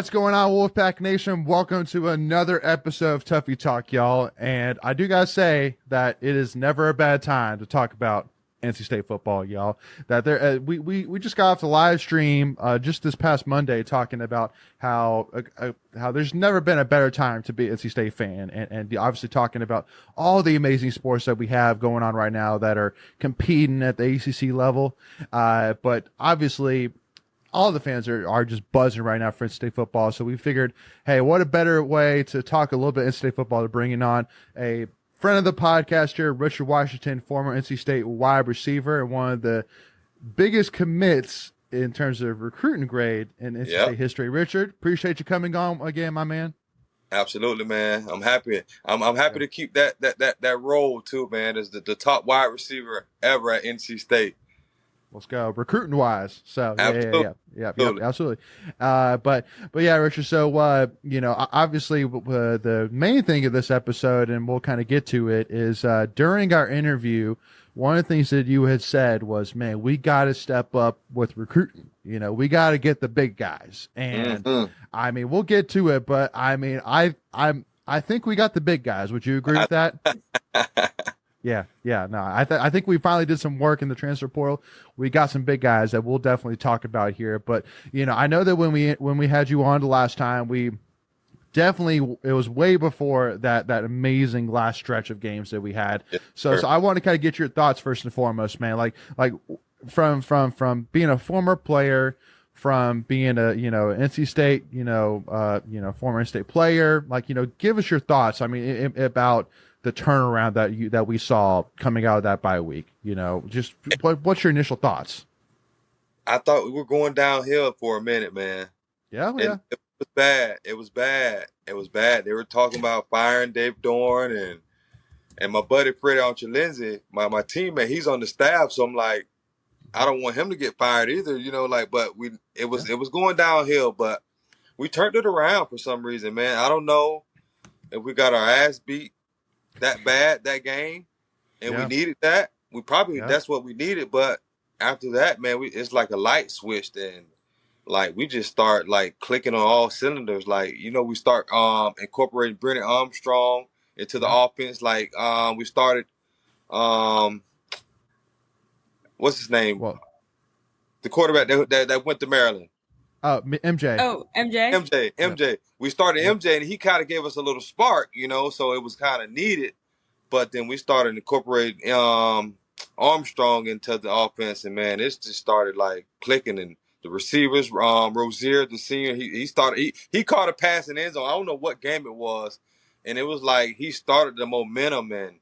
What's going on, Wolfpack Nation? Welcome to another episode of Tuffy Talk, y'all. And I do gotta say that it is never a bad time to talk about NC State football, y'all. That there, we just got off the live stream just this past Monday talking about how there's never been a better time to be an NC State fan, and obviously talking about all the amazing sports that we have going on right now that are competing at the ACC level. But obviously, all the fans are just buzzing right now for NC State football. So we figured, hey, what a better way to talk a little bit NC State football than bringing on a friend of the podcast here, Richard Washington, former NC State wide receiver and one of the biggest commits in terms of recruiting grade in NC State history. Richard, appreciate you coming on again, my man. Absolutely, man. I'm happy. I'm happy to keep that role too, man, as the top wide receiver ever at NC State. Let's go recruiting wise. So absolutely. Yeah, absolutely. But yeah, Richard. So obviously the main thing of this episode, and we'll kind of get to it, is during our interview, one of the things that you had said was, man, we got to step up with recruiting. We got to get the big guys, and I mean, we'll get to it, but I mean, I think we got the big guys. Would you agree with that? Yeah. No, I think we finally did some work in the transfer portal. We got some big guys that we'll definitely talk about here. But I know that when we had you on the last time, we definitely, it was way before that amazing last stretch of games that we had. Yeah, so I want to kind of get your thoughts first and foremost, man. Like from being a former player, from being a NC State former NC State player, give us your thoughts. I mean, about the turnaround that we saw coming out of that bye week. Just what's your initial thoughts? I thought we were going downhill for a minute, man. Yeah. It was bad. It was bad. They were talking about firing Dave Dorn and my buddy Freddie Archer-Lindsey, my teammate. He's on the staff, so I'm like, I don't want him to get fired either. But it was going downhill, but we turned it around for some reason, man. I don't know if we got our ass beat that bad that game, and we needed that. We probably that's what we needed, but after that, man, it's like a light switched, and like we just start like clicking on all cylinders. Like we start incorporating Brennan Armstrong into the offense. Like we started what's his name? Well, the quarterback that went to Maryland. MJ. Oh, MJ. MJ. We started MJ, and he kind of gave us a little spark, so it was kind of needed. But then we started incorporating Armstrong into the offense, and man, it just started like clicking. And the receivers, Rozier, the senior, he caught a pass in the end zone. I don't know what game it was, and it was like he started the momentum, and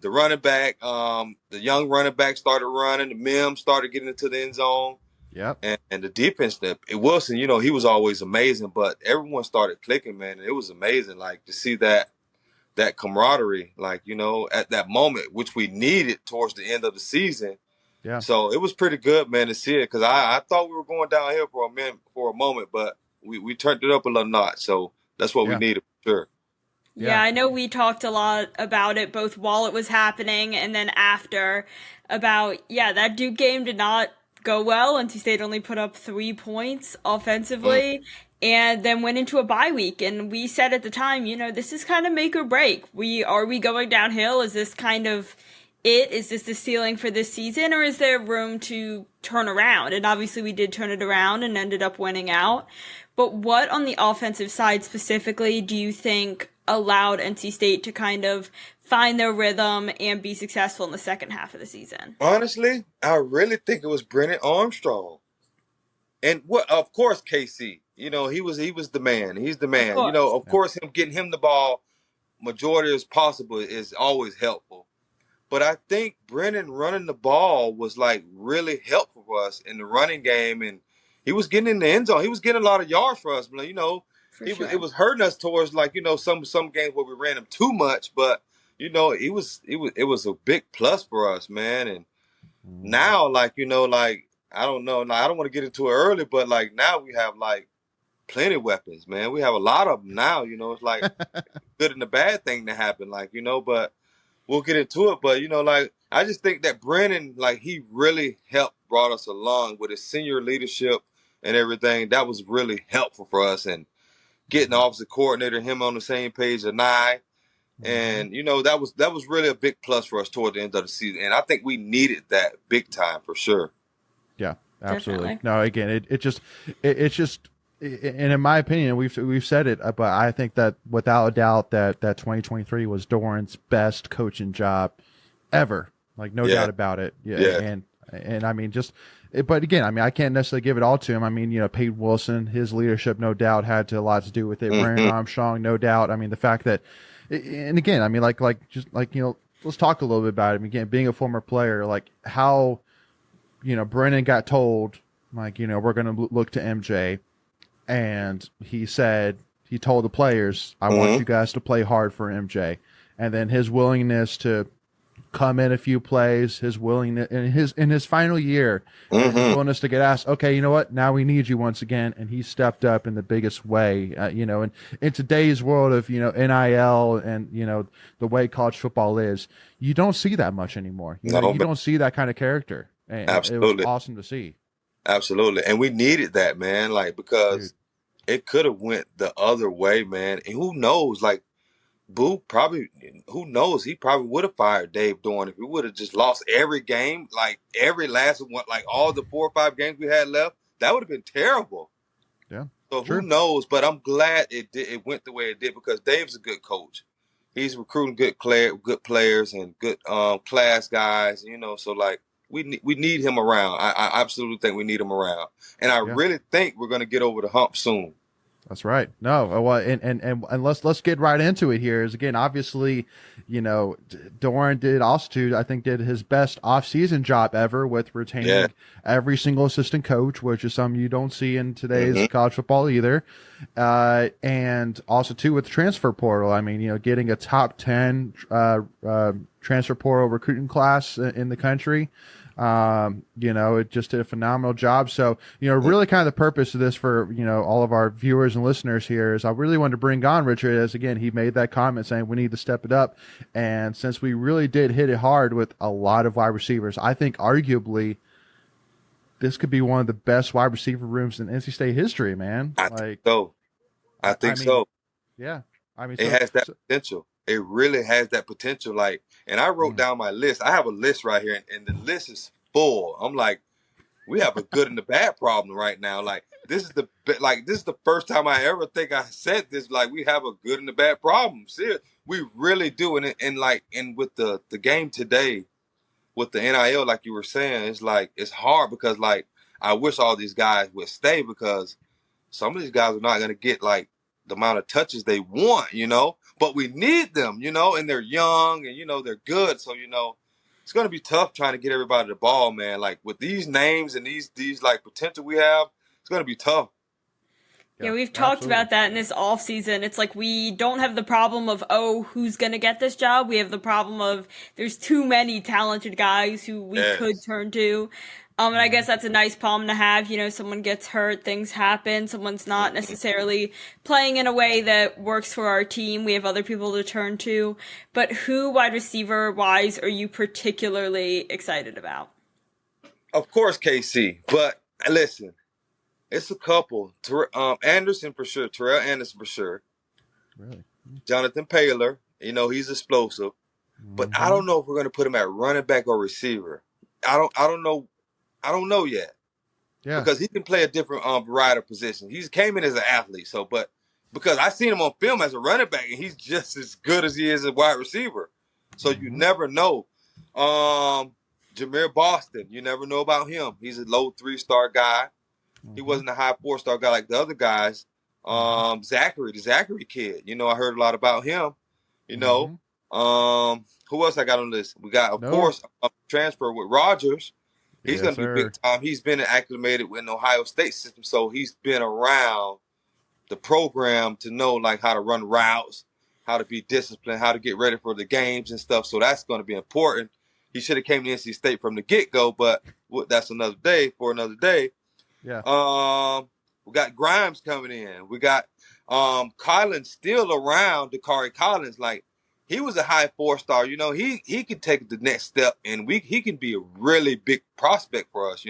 the running back, the young running back started running. The Mims started getting into the end zone. Yep. And the defense, Wilson, he was always amazing, but everyone started clicking, man. And it was amazing, like, to see that camaraderie, like, at that moment, which we needed towards the end of the season. Yeah. So it was pretty good, man, to see it, because I thought we were going downhill for a moment, but we turned it up a little notch. So that's what we needed, for sure. Yeah, I know we talked a lot about it, both while it was happening and then after, about, that Duke game did not go well. NC State only put up 3 points offensively and then went into a bye week. And we said at the time, this is kind of make or break. Are we going downhill? Is this kind of it? Is this the ceiling for this season, or is there room to turn around? And obviously we did turn it around and ended up winning out. But what on the offensive side specifically do you think allowed NC State to kind of find their rhythm and be successful in the second half of the season? Honestly, I really think it was Brennan Armstrong. And of course, KC, he was the man. He's the man. Of course, getting him the ball majority as possible is always helpful. But I think Brennan running the ball was like really helpful for us in the running game, and he was getting in the end zone. He was getting a lot of yards for us, but it was hurting us towards some games where we ran him too much, but it was a big plus for us, man. And now, I don't know, I don't want to get into it early, but now we have plenty of weapons, man. We have a lot of them now. It's like good and the bad thing to happen, but we'll get into it. But I just think that Brennan, he really brought us along with his senior leadership and everything. That was really helpful for us, and getting the offensive coordinator, him on the same page as I. And that was really a big plus for us toward the end of the season, and I think we needed that big time for sure. Yeah, absolutely. Definitely. No, again, it's just, and in my opinion, we've said it, but I think that without a doubt that 2023 was Doran's best coaching job ever, like no doubt about it. Yeah. And I mean, but again, I mean, I can't necessarily give it all to him. I mean, Peyton Wilson, his leadership, no doubt, had a lot to do with it. Brandon Armstrong, no doubt. I mean, the fact that, and again, I mean, let's talk a little bit about him. Again, being a former player, like how, Brennan got told, like, we're going to look to MJ. And he told the players, I want you guys to play hard for MJ. And then his willingness to come in a few plays, his willingness in his final year, his willingness to get asked, okay, you know what, now we need you once again, and he stepped up in the biggest way. And in today's world of NIL and the way college football is, you don't see that much anymore. You don't see that kind of character. And absolutely, it was awesome to see. Absolutely, and we needed that, man. Like, because it could have went the other way, man. And who knows, like. Boo who knows? He probably would have fired Dave Doeren if we would have just lost every game, like every last one, like all the 4 or 5 games we had left. That would have been terrible. Yeah. So who knows? But I'm glad it went the way it did, because Dave's a good coach. He's recruiting good players and good class guys. So like we need him around. I absolutely think we need him around, and I really think we're going to get over the hump soon. That's right. No, well, and let's get right into it here. Is again, obviously, Doeren did his best off-season job ever with retaining every single assistant coach, which is something you don't see in today's college football either. And also too with the transfer portal. I mean, getting a top 10 transfer portal recruiting class in the country. It just did a phenomenal job. So, really kind of the purpose of this for, all of our viewers and listeners here is I really wanted to bring on Richard, as again, he made that comment saying we need to step it up. And since we really did hit it hard with a lot of wide receivers, I think arguably this could be one of the best wide receiver rooms in NC State history, man. I think so. Yeah. I mean, it has that potential. It really has that potential. Like, and I wrote down my list. I have a list right here, and the list is full. I'm like, we have a good and a bad problem right now. Like, this is the first time I ever think I said this. Like, we have a good and a bad problem. Seriously, we really do. And with the game today, with the NIL, like you were saying, it's like it's hard because like I wish all these guys would stay, because some of these guys are not going to get like the amount of touches they want, but we need them, and they're young and, they're good. So, it's going to be tough trying to get everybody the ball, man. Like with these names and these like potential we have, it's going to be tough. Yeah, we've talked about that in this off season. It's like we don't have the problem of, who's going to get this job. We have the problem of there's too many talented guys who we could turn to. And I guess that's a nice problem to have. Someone gets hurt, things happen. Someone's not necessarily playing in a way that works for our team. We have other people to turn to. But who, wide receiver wise, are you particularly excited about? Of course, KC. But listen, it's a couple. Anderson for sure. Terrell Anderson for sure. Really? Jonathan Paylor. He's explosive. But I don't know if we're going to put him at running back or receiver. I don't know. I don't know yet. Yeah. Because he can play a different variety of positions. He came in as an athlete, but because I seen him on film as a running back, and he's just as good as he is a wide receiver. So you never know. Jameer Boston, you never know about him. He's a low 3-star guy. He wasn't a high 4-star guy like the other guys. Zachary, the Zachary kid, I heard a lot about him. Who else I got on this? We got, of course, a transfer with Rogers. He's going to be big time. He's been acclimated with an Ohio State system, so he's been around the program to know like how to run routes, how to be disciplined, how to get ready for the games and stuff. So that's going to be important. He should have came to NC State from the get-go, but that's another day for another day. Yeah. We got Grimes coming in. We got Collins still around, Dakari Collins. Like, he was a high 4-star, he could take the next step, and he can be a really big prospect for us,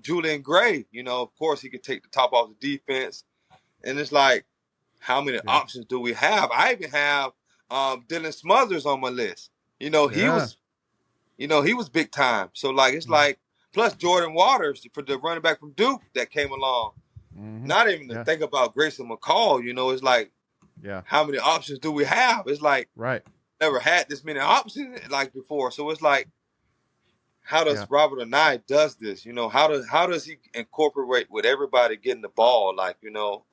Julian Gray, of course he could take the top off the defense. And it's like, how many options do we have? I even have Dylan Smothers on my list. He was big time. So like it's like plus Jordan Waters for the running back from Duke that came along. Not even to think about Grayson McCall. It's like, how many options do we have? It's like never had this many options like before. So it's like, how does Robert Anae does this? How does he incorporate with everybody getting the ball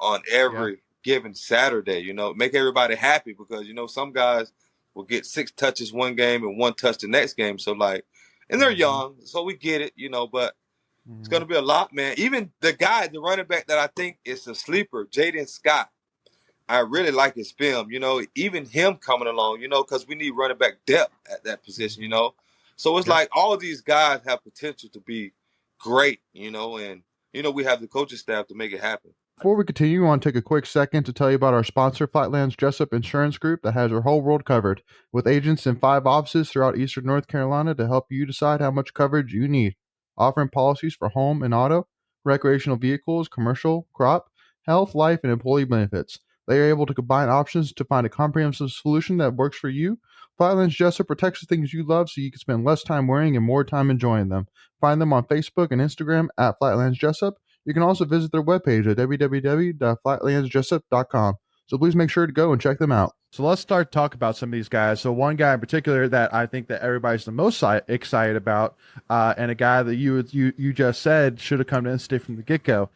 on every given Saturday? Make everybody happy because some guys will get 6 touches one game and 1 touch the next game. So like, and they're young, so we get it, but it's gonna be a lot, man. Even the running back that I think is a sleeper, Jaden Scott. I really like his film, even him coming along, because we need running back depth at that position, So it's like all of these guys have potential to be great, and we have the coaching staff to make it happen. Before we continue, I want to take a quick second to tell you about our sponsor, Flatlands Jessup Insurance Group, that has your whole world covered, with agents in 5 offices throughout eastern North Carolina to help you decide how much coverage you need. Offering policies for home and auto, recreational vehicles, commercial, crop, health, life, and employee benefits. They are able to combine options to find a comprehensive solution that works for you. Flatlands Jessup protects the things you love so you can spend less time worrying and more time enjoying them. Find them on Facebook and Instagram at Flatlands Jessup. You can also visit their webpage at www.flatlandsjessup.com. So please make sure to go and check them out. So let's start talk about some of these guys. So one guy in particular that I think that everybody's the most excited about, and a guy that you just said should have come to N-State from the get-go.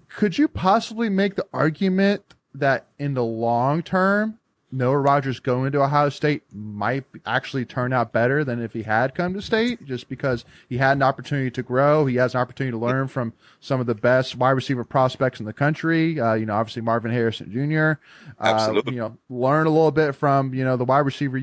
Could you possibly make the argument that in the long term, Noah Rogers going to Ohio State might actually turn out better than if he had come to State, just because he had an opportunity to grow. He has an opportunity to learn from some of the best wide receiver prospects in the country. Obviously Marvin Harrison Jr. Absolutely. Learn a little bit from, the wide receiver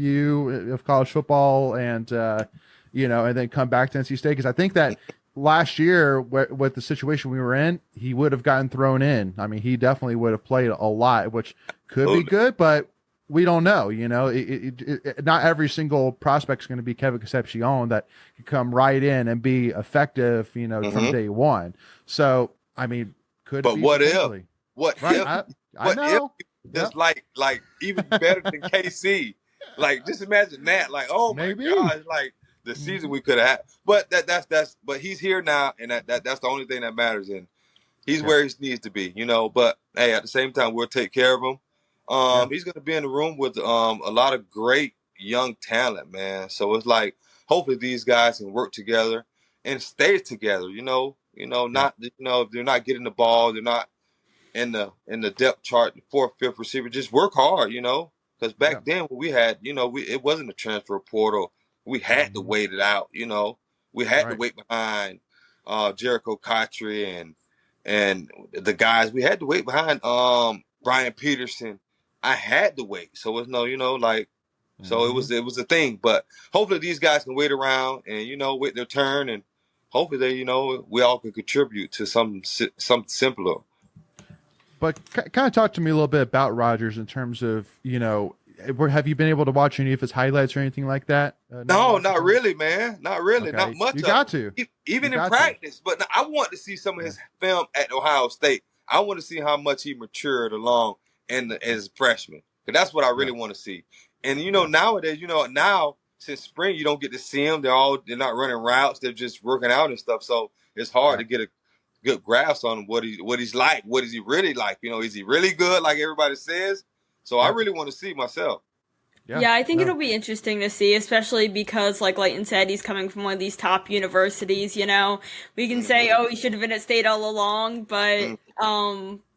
of college football and then come back to NC State. Because I think that last year with the situation we were in, he would have gotten thrown in. I mean, he definitely would have played a lot, which could be good, but we don't know, not every single prospect is going to be Kevin Concepcion that can come right in and be effective, from day one. So, I mean, but what if? What right, if? I know. Just like even better than KC. Like, just imagine that. Like, oh my gosh, like the season we could have. But but he's here now, and that's the only thing that matters. And he's where he needs to be, But hey, at the same time, we'll take care of him. He's going to be in the room with a lot of great young talent, man. So it's like, hopefully these guys can work together and stay together. Not if they're not getting the ball, they're not in the depth chart, the 4th, 5th receiver. Just work hard, because back then when we had, it wasn't a transfer portal. We had to wait it out, We had to wait behind Jericho Cotchery and the guys. We had to wait behind Brian Peterson. I had to wait. So it's so it was a thing. But hopefully these guys can wait around and, wait their turn, and hopefully they, we all can contribute to something simpler. But kind of talk to me a little bit about Rogers in terms of, have you been able to watch any of his highlights or anything like that? No, not really, man. Not really. Okay. Not much. You got to. Even in practice. But I want to see some of his film at Ohio State. I want to see how much he matured along as a freshman. Because that's what I really want to see. And, nowadays, now since spring, you don't get to see them. They're not running routes. They're just working out and stuff. So it's hard to get a good grasp on what he's like. What is he really like? Is he really good like everybody says? So I really want to see myself. Yeah, I think it'll be interesting to see, especially because, like Leighton said, he's coming from one of these top universities, We can say, oh, he should have been at State all along, but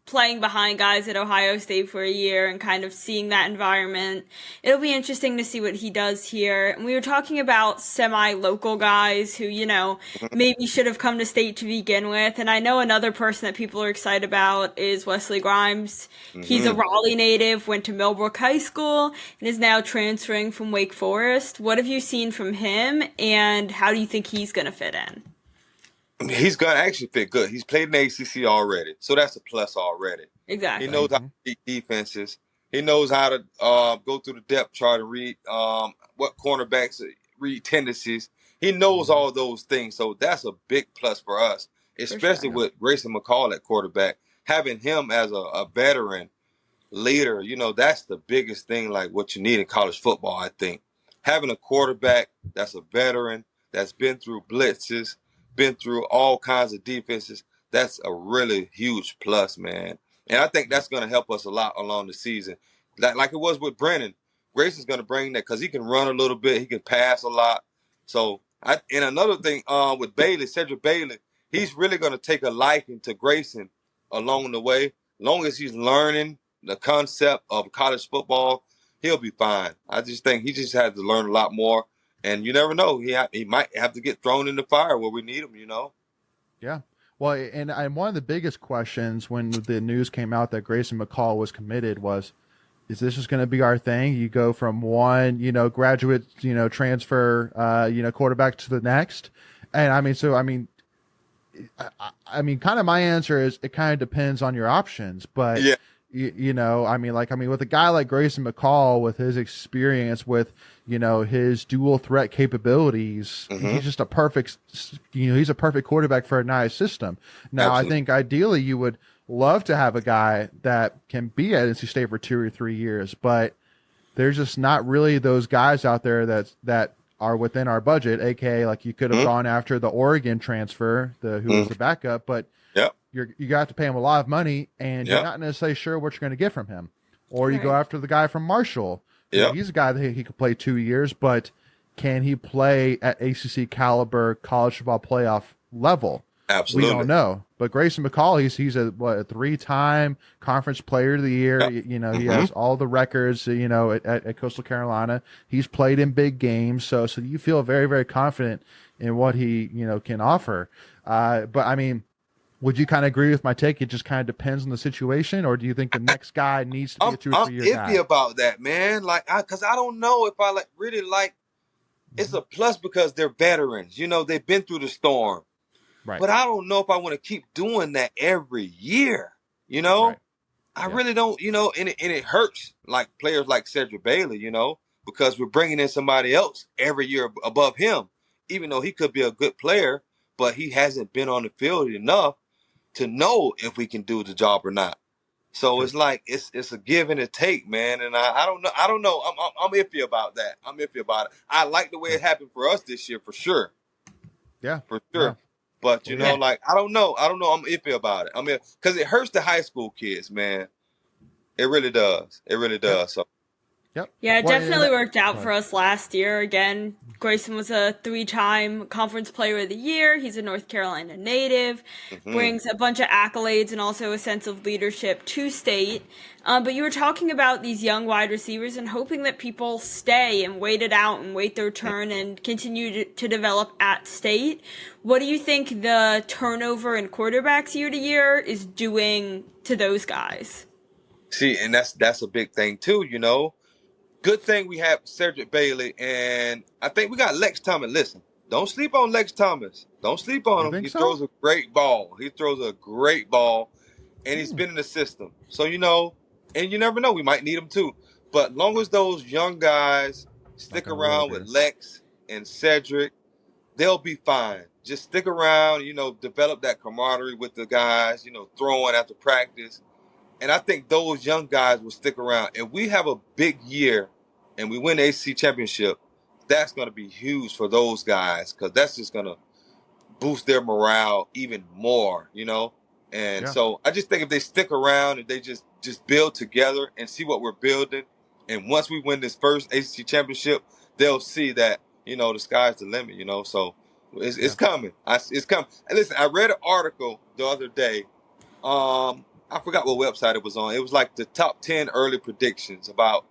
playing behind guys at Ohio State for a year and kind of seeing that environment, it'll be interesting to see what he does here. And we were talking about semi-local guys who, maybe should have come to State to begin with. And I know another person that people are excited about is Wesley Grimes. He's a Raleigh native, went to Millbrook High School, and is now transferring from Wake Forest. What have you seen from him, and how do you think he's going to fit in? He's going to actually fit good. He's played in the ACC already, so that's a plus already. Exactly. He knows how to beat defenses. He knows how to go through the depth chart and read what cornerbacks read tendencies. He knows all those things. So that's a big plus for us, especially sure. with Grayson McCall at quarterback. Having him as a veteran leader, that's the biggest thing, like what you need in college football, I think. Having a quarterback that's a veteran, that's been through blitzes, been through all kinds of defenses, that's a really huge plus, man. And I think that's going to help us a lot along the season. Like it was with Brennan. Grayson's going to bring that because he can run a little bit, he can pass a lot. So, and another thing with Bailey, Cedric Bailey, he's really going to take a liking to Grayson along the way. Long as he's learning the concept of college football, he'll be fine. I just think he just has to learn a lot more. And you never know. He might have to get thrown in the fire where we need him, Yeah. Well, and one of the biggest questions when the news came out that Grayson McCall was committed was, is this just going to be our thing? You go from one, graduate, transfer, quarterback to the next. And I mean, kind of my answer is it kind of depends on your options, but yeah. With a guy like Grayson McCall, with his experience, with his dual threat capabilities, he's just a perfect, he's a perfect quarterback for a nice system. Now, Absolutely. I think ideally you would love to have a guy that can be at NC State for 2 or 3 years, but there's just not really those guys out there that are within our budget. AKA, like you could have gone after the Oregon transfer, who was the backup, but you got to pay him a lot of money, and you're not necessarily sure what you're going to get from him. Or you go after the guy from Marshall. Yeah. He's a guy that he could play 2 years, but can he play at ACC caliber college football playoff level? Absolutely. We don't know. But Grayson McCall, he's a 3-time conference player of the year. Yep. He has all the records, at Coastal Carolina. He's played in big games. So you feel very, very confident in what he, can offer. But I mean, would you kind of agree with my take? It just kind of depends on the situation, or do you think the next guy needs to be a 2 or 3 year guy? I'm iffy about that, man. Because I don't know if I really like. It's a plus because they're veterans. They've been through the storm. Right. But I don't know if I want to keep doing that every year. Right. I really don't. And it hurts like players like Cedric Bailey. Because we're bringing in somebody else every year above him, even though he could be a good player, but he hasn't been on the field enough to know if we can do the job or not. So it's like it's a give and a take, man. And I don't know. I'm iffy about that. I'm iffy about it. I like the way it happened for us this year, for sure. Yeah, for sure. Yeah. But I don't know. I'm iffy about it. Because it hurts the high school kids, man. It really does. It really does. So. Yep. Yeah, it definitely worked out for us last year. Again, Grayson was a 3-time Conference Player of the Year. He's a North Carolina native, brings a bunch of accolades and also a sense of leadership to State. But you were talking about these young wide receivers and hoping that people stay and wait it out and wait their turn and continue to develop at State. What do you think the turnover in quarterbacks year to year is doing to those guys? See, and that's a big thing too, Good thing we have Cedric Bailey, and I think we got Lex Thomas. Listen, don't sleep on Lex Thomas. Don't sleep on him. He throws a great ball. And he's been in the system. So, and you never know, we might need him too. But long as those young guys stick around with Lex and Cedric, they'll be fine. Just stick around, develop that camaraderie with the guys, throwing after practice. And I think those young guys will stick around. If we have a big year and we win the ACC championship, that's going to be huge for those guys because that's just going to boost their morale even more, And so I just think if they stick around and they just build together and see what we're building, and once we win this first ACC championship, they'll see that, the sky's the limit, So it's coming. It's coming. And listen, I read an article the other day. I forgot what website it was on. It was like the top 10 early predictions about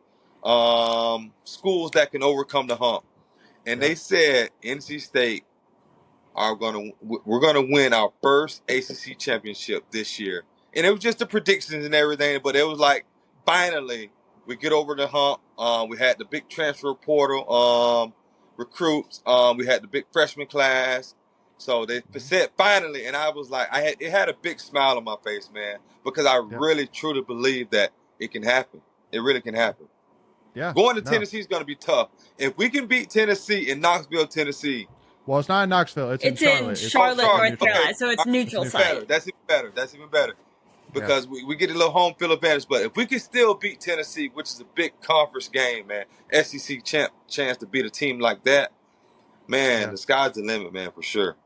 schools that can overcome the hump. And they said NC State we're going to win our first ACC championship this year. And it was just the predictions and everything, but it was like finally we get over the hump. We had the big transfer portal recruits. We had the big freshman class. So they said finally, and I was like, it had a big smile on my face, man, because I really truly believe that it can happen. It really can happen. Yeah. Going to Tennessee is going to be tough. If we can beat Tennessee in Knoxville, Tennessee, Well, it's not in Knoxville. It's in It's Charlotte. in It's Charlotte, Charlotte. North Carolina, so it's neutral neutral. site. That's even better. That's even better. Because we get a little home field advantage. But if we can still beat Tennessee, which is a big conference game, man, SEC chance to beat a team like that, man, the sky's the limit, man, for sure.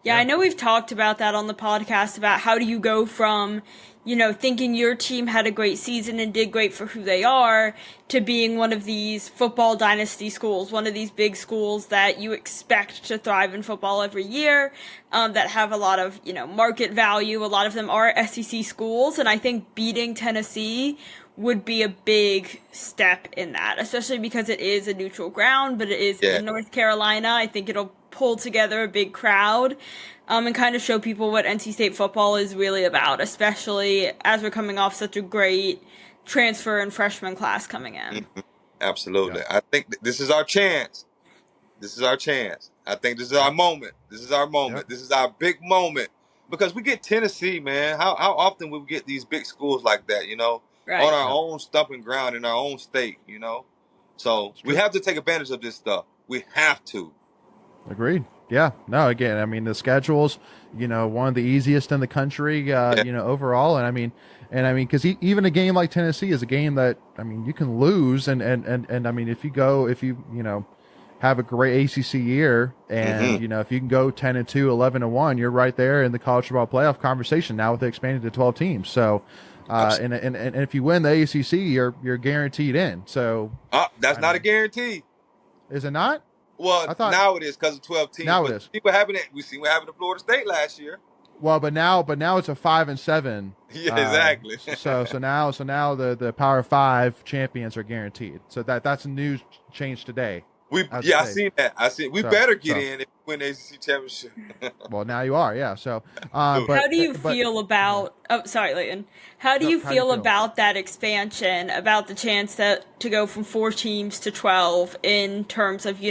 Yeah, I know we've talked about that on the podcast about how do you go from, thinking your team had a great season and did great for who they are to being one of these football dynasty schools, one of these big schools that you expect to thrive in football every year, that have a lot of, market value. A lot of them are SEC schools, and I think beating Tennessee would be a big step in that, especially because it is a neutral ground, but it is in North Carolina. I think it'll pull together a big crowd and kind of show people what NC State football is really about, especially as we're coming off such a great transfer and freshman class coming in. Absolutely. I think this is our chance. I think this is our moment. This is our big moment. Because we get Tennessee, man. How often we get these big schools like that, Right. on our own stomping ground in our own state, So we have to take advantage of this stuff. We have to. Agreed. Yeah. No, again, I mean, the schedule's, one of the easiest in the country, overall. And I mean, because even a game like Tennessee is a game that, you can lose. And I mean, if you have a great ACC year and, if you can go 10-2, 11-1, you're right there in the college football playoff conversation now with it expanding to 12 teams. So, and if you win the ACC, you're guaranteed in. So that's not a guarantee. Is it not? Well, now it is because of 12 teams. Now it is. We see what happened to Florida State last year. Well, but now it's a 5-7. Yeah, exactly. so now the Power 5 champions are guaranteed. So that's a news change today. I seen that. We better get in if we win the ACC championship. Well, now you are, yeah. So, how do you feel about? Oh, sorry, Leighton. How do you feel about that expansion? About the chance to go from 4 teams to 12 in terms of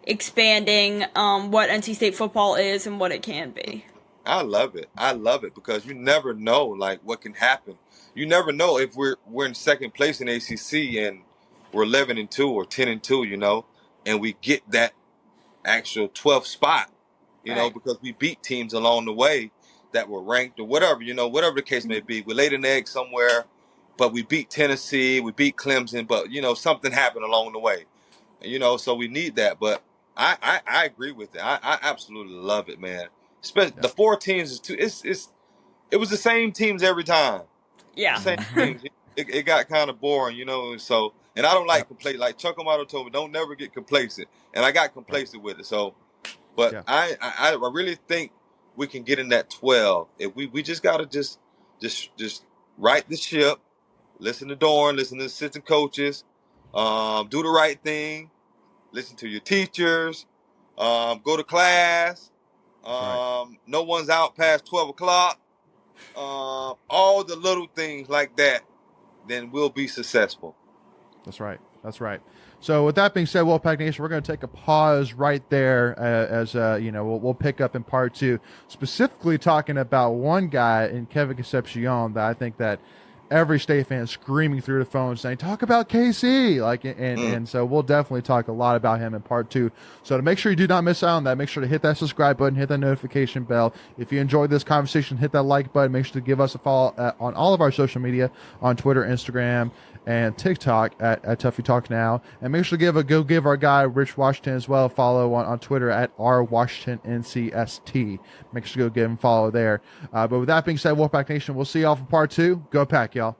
expanding what NC State football is and what it can be. I love it because you never know what can happen. You never know if we're in second place in ACC and we're 11-2 or 10-2, and we get that actual 12th spot, because we beat teams along the way that were ranked or whatever, whatever the case may be. We laid an egg somewhere, but we beat Tennessee, we beat Clemson, but something happened along the way, so we need that. But I agree with it. I absolutely love it, man. The 4 teams is too. It was the same teams every time. Yeah, same teams. It got kind of boring, So, and I don't like complacent. Like Chuck Amato told me, don't never get complacent, and I got complacent with it. So, but I really think we can get in that 12 if we just gotta just right the ship, listen to Dorn, listen to assistant coaches, do the right thing, listen to your teachers, go to class. No one's out past 12 o'clock. All the little things like that, then we'll be successful. That's right. So with that being said, Wolfpack Nation, we're going to take a pause right there as we'll pick up in part 2, specifically talking about one guy in Kevin Concepcion that I think that every State fan is screaming through the phone saying, talk about KC. And so we'll definitely talk a lot about him in part 2. So to make sure you do not miss out on that, make sure to hit that subscribe button, hit that notification bell. If you enjoyed this conversation, hit that like button. Make sure to give us a follow on all of our social media on Twitter, Instagram, and TikTok at Tuffy Talk Now. And make sure to go give our guy Rich Washington as well a follow on Twitter at rwashingtonnCST. Make sure to go give him a follow there. But with that being said, Wolfpack Nation, we'll see y'all for part 2. Go Pack, y'all.